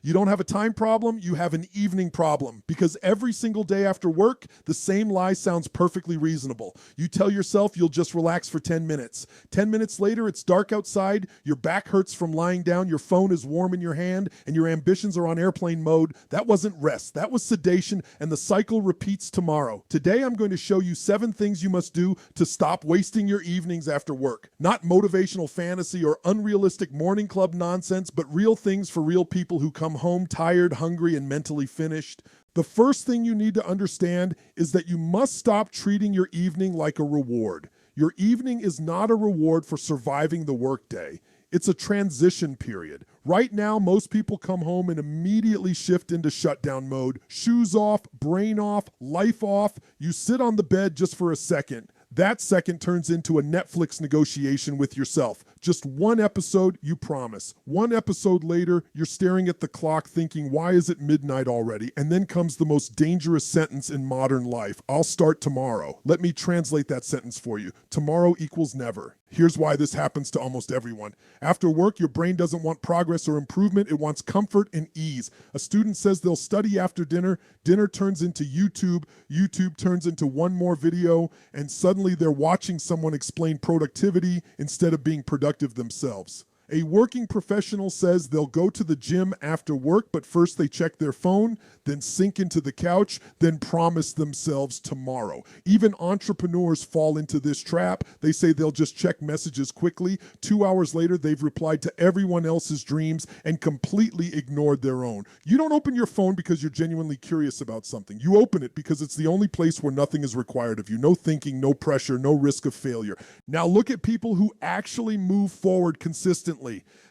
You don't have a time problem, you have an evening problem. Because every single day after work, the same lie sounds perfectly reasonable. You tell yourself you'll just relax for 10 minutes. 10 minutes later, it's dark outside, your back hurts from lying down, your phone is warm in your hand, and your ambitions are on airplane mode. That wasn't rest, that was sedation, and the cycle repeats tomorrow. Today, I'm going to show you 7 things you must do to stop wasting your evenings after work. Not motivational fantasy or unrealistic morning club nonsense, but real things for real people who come home tired, hungry, and mentally finished. The first thing you need to understand is that you must stop treating your evening like a reward. Your evening is not a reward for surviving the workday. It's a transition period. Right now, most people come home and immediately shift into shutdown mode. Shoes off, brain off, life off. You sit on the bed just for a second. That second turns into a Netflix negotiation with yourself. Just one episode, you promise. One episode later, you're staring at the clock thinking, why is it midnight already? And then comes the most dangerous sentence in modern life. I'll start tomorrow. Let me translate that sentence for you. Tomorrow equals never. Here's why this happens to almost everyone. After work, your brain doesn't want progress or improvement. It wants comfort and ease. A student says they'll study after dinner. Dinner turns into YouTube. YouTube turns into one more video. And suddenly they're watching someone explain productivity instead of being productive themselves. A working professional says they'll go to the gym after work, but first they check their phone, then sink into the couch, then promise themselves tomorrow. Even entrepreneurs fall into this trap. They say they'll just check messages quickly. 2 hours later, they've replied to everyone else's dreams and completely ignored their own. You don't open your phone because you're genuinely curious about something. You open it because it's the only place where nothing is required of you. No thinking, no pressure, no risk of failure. Now look at people who actually move forward consistently.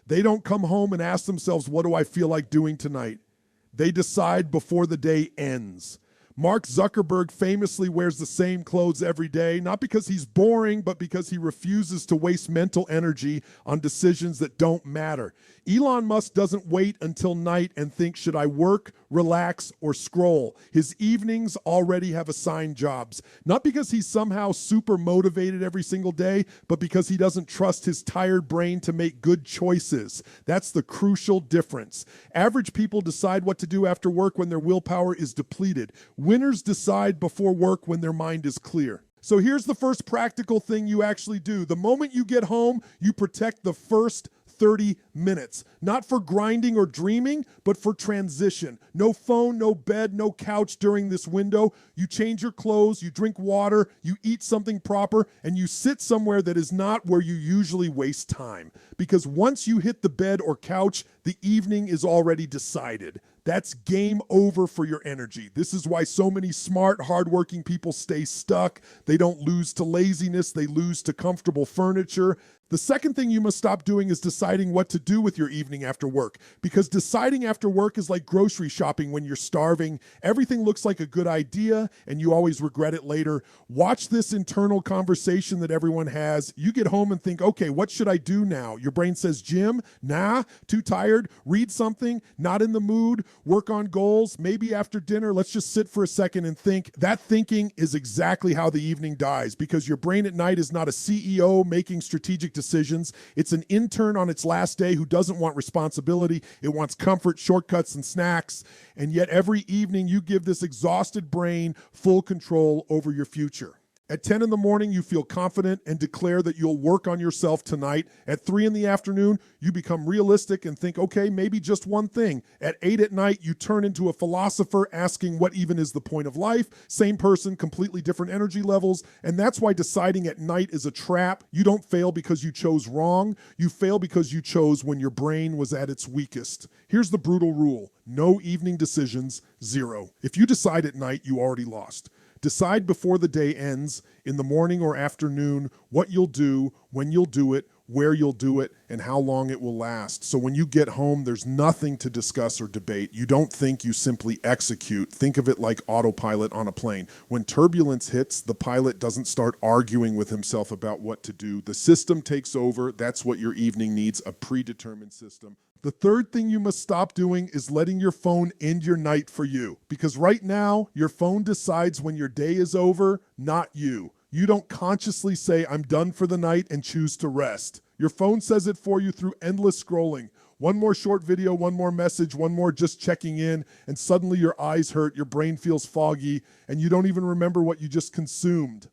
They don't come home and ask themselves, what do I feel like doing tonight? They decide before the day ends. Mark Zuckerberg famously wears the same clothes every day, not because he's boring, but because he refuses to waste mental energy on decisions that don't matter. Elon Musk doesn't wait until night and think, should I work, relax, or scroll? His evenings already have assigned jobs. Not because he's somehow super motivated every single day, but because he doesn't trust his tired brain to make good choices. That's the crucial difference. Average people decide what to do after work when their willpower is depleted. Winners decide before work when their mind is clear. So here's the first practical thing you actually do. The moment you get home, you protect the first 30 minutes. Not for grinding or dreaming, but for transition. No phone, no bed, no couch during this window. You change your clothes, you drink water, you eat something proper, and you sit somewhere that is not where you usually waste time. Because once you hit the bed or couch, the evening is already decided. That's game over for your energy. This is why so many smart, hardworking people stay stuck. They don't lose to laziness, they lose to comfortable furniture. The second thing you must stop doing is deciding what to do with your evening after work. Because deciding after work is like grocery shopping when you're starving. Everything looks like a good idea, and you always regret it later. Watch this internal conversation that everyone has. You get home and think, okay, what should I do now? Your brain says, gym? Nah, too tired. Read something? Not in the mood. Work on goals? Maybe after dinner, let's just sit for a second and think. That thinking is exactly how the evening dies, because your brain at night is not a CEO making strategic decisions. It's an intern on its last day who doesn't want responsibility. It wants comfort, shortcuts, and snacks. And yet every evening you give this exhausted brain full control over your future. At 10 in the morning, you feel confident and declare that you'll work on yourself tonight. At 3 in the afternoon, you become realistic and think, okay, maybe just one thing. At 8 at night, you turn into a philosopher asking what even is the point of life. Same person, completely different energy levels. And that's why deciding at night is a trap. You don't fail because you chose wrong. You fail because you chose when your brain was at its weakest. Here's the brutal rule. No evening decisions, 0. If you decide at night, you already lost. Decide before the day ends, in the morning or afternoon, what you'll do, when you'll do it, where you'll do it, and how long it will last. So when you get home, there's nothing to discuss or debate. You don't think, you simply execute. Think of it like autopilot on a plane. When turbulence hits, the pilot doesn't start arguing with himself about what to do. The system takes over. That's what your evening needs, a predetermined system. The third thing you must stop doing is letting your phone end your night for you. Because right now, your phone decides when your day is over, not you. You don't consciously say, I'm done for the night, and choose to rest. Your phone says it for you through endless scrolling. One more short video, one more message, one more just checking in, and suddenly your eyes hurt, your brain feels foggy, and you don't even remember what you just consumed.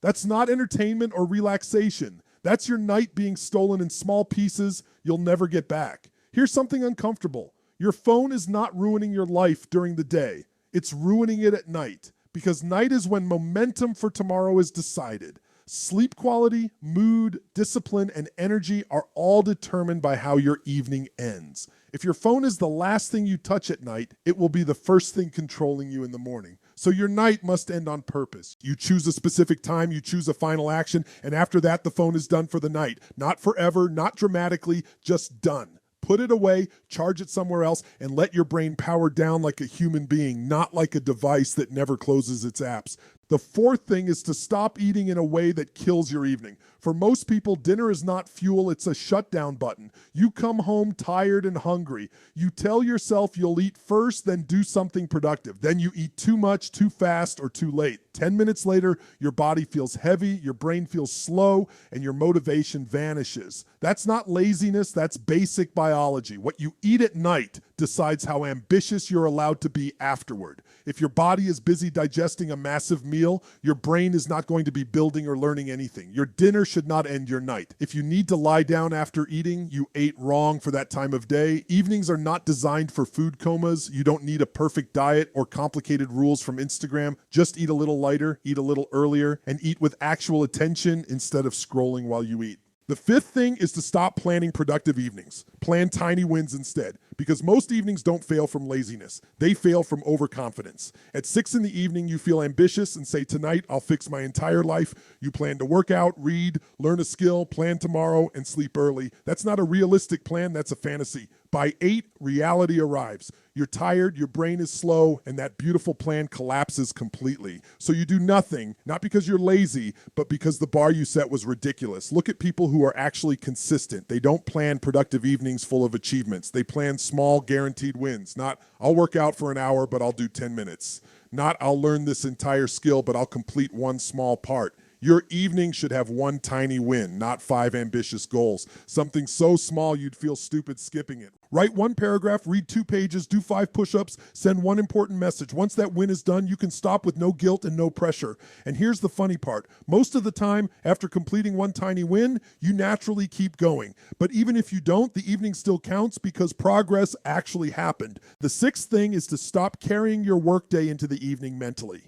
That's not entertainment or relaxation. That's your night being stolen in small pieces you'll never get back. Here's something uncomfortable. Your phone is not ruining your life during the day. It's ruining it at night, because night is when momentum for tomorrow is decided. Sleep quality, mood, discipline, and energy are all determined by how your evening ends. If your phone is the last thing you touch at night, it will be the first thing controlling you in the morning. So your night must end on purpose. You choose a specific time, you choose a final action, and after that, the phone is done for the night. Not forever, not dramatically, just done. Put it away, charge it somewhere else, and let your brain power down like a human being, not like a device that never closes its apps. The fourth thing is to stop eating in a way that kills your evening. For most people, dinner is not fuel, it's a shutdown button. You come home tired and hungry. You tell yourself you'll eat first, then do something productive. Then you eat too much, too fast, or too late. 10 minutes later, your body feels heavy, your brain feels slow, and your motivation vanishes. That's not laziness, that's basic biology. What you eat at night decides how ambitious you're allowed to be afterward. If your body is busy digesting a massive meal, your brain is not going to be building or learning anything. Your dinner should not end your night. If you need to lie down after eating, you ate wrong for that time of day. Evenings are not designed for food comas. You don't need a perfect diet or complicated rules from Instagram. Just eat a little lighter, eat a little earlier, and eat with actual attention instead of scrolling while you eat. The fifth thing is to stop planning productive evenings. Plan tiny wins instead, because most evenings don't fail from laziness. They fail from overconfidence. At 6 in the evening, you feel ambitious and say, tonight, I'll fix my entire life. You plan to work out, read, learn a skill, plan tomorrow, and sleep early. That's not a realistic plan, that's a fantasy. By 8, reality arrives. You're tired, your brain is slow, and that beautiful plan collapses completely. So you do nothing, not because you're lazy, but because the bar you set was ridiculous. Look at people who are actually consistent. They don't plan productive evenings full of achievements. They plan small, guaranteed wins. Not, I'll work out for an hour, but I'll do 10 minutes. Not, I'll learn this entire skill, but I'll complete one small part. Your evening should have one tiny win, not 5 ambitious goals. Something so small you'd feel stupid skipping it. Write 1 paragraph, read 2 pages, do 5 push-ups, send 1 important message. Once that win is done, you can stop with no guilt and no pressure. And here's the funny part. Most of the time, after completing 1 tiny win, you naturally keep going. But even if you don't, the evening still counts because progress actually happened. The 6th thing is to stop carrying your workday into the evening mentally.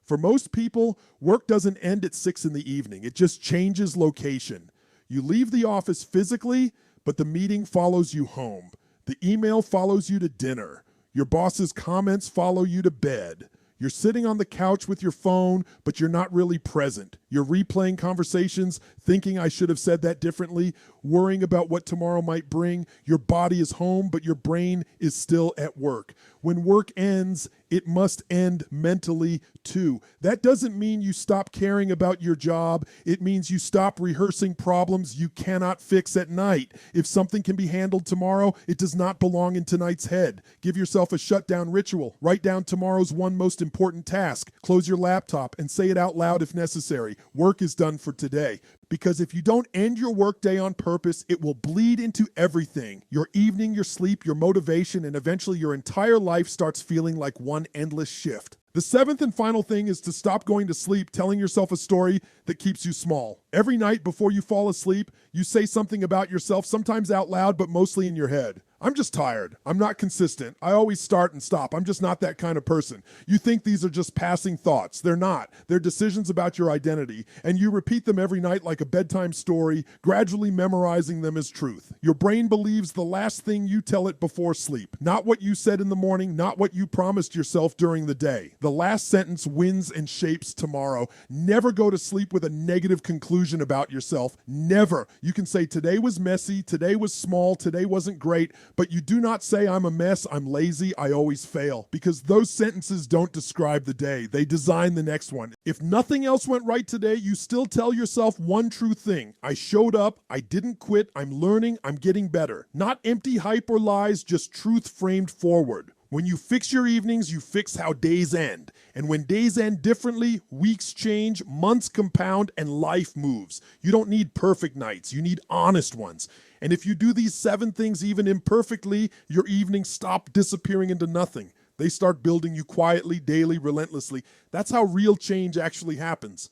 For most people, work doesn't end at 6 in the evening. It just changes location. You leave the office physically, but the meeting follows you home. The email follows you to dinner. Your boss's comments follow you to bed. You're sitting on the couch with your phone, but you're not really present. You're replaying conversations, thinking I should have said that differently, worrying about what tomorrow might bring. Your body is home, but your brain is still at work. When work ends, it must end mentally too. That doesn't mean you stop caring about your job. It means you stop rehearsing problems you cannot fix at night. If something can be handled tomorrow, it does not belong in tonight's head. Give yourself a shutdown ritual. Write down tomorrow's one most important task. Close your laptop and say it out loud if necessary. Work is done for today. Because if you don't end your workday on purpose, it will bleed into everything. Your evening, your sleep, your motivation, and eventually your entire life starts feeling like one endless shift. The 7th and final thing is to stop going to sleep telling yourself a story that keeps you small. Every night before you fall asleep, you say something about yourself, sometimes out loud, but mostly in your head. I'm just tired. I'm not consistent. I always start and stop. I'm just not that kind of person. You think these are just passing thoughts. They're not. They're decisions about your identity. And you repeat them every night like a bedtime story, gradually memorizing them as truth. Your brain believes the last thing you tell it before sleep. Not what you said in the morning, not what you promised yourself during the day. The last sentence wins and shapes tomorrow. Never go to sleep with a negative conclusion about yourself. Never. You can say today was messy, today was small, today wasn't great, but you do not say I'm a mess, I'm lazy, I always fail, because those sentences don't describe the day. They design the next one. If nothing else went right today, you still tell yourself one true thing. I showed up, I didn't quit, I'm learning, I'm getting better. Not empty hype or lies, just truth framed forward. When you fix your evenings, you fix how days end. And when days end differently, weeks change, months compound, and life moves. You don't need perfect nights, you need honest ones. And if you do these 7 things even imperfectly, your evenings stop disappearing into nothing. They start building you quietly, daily, relentlessly. That's how real change actually happens.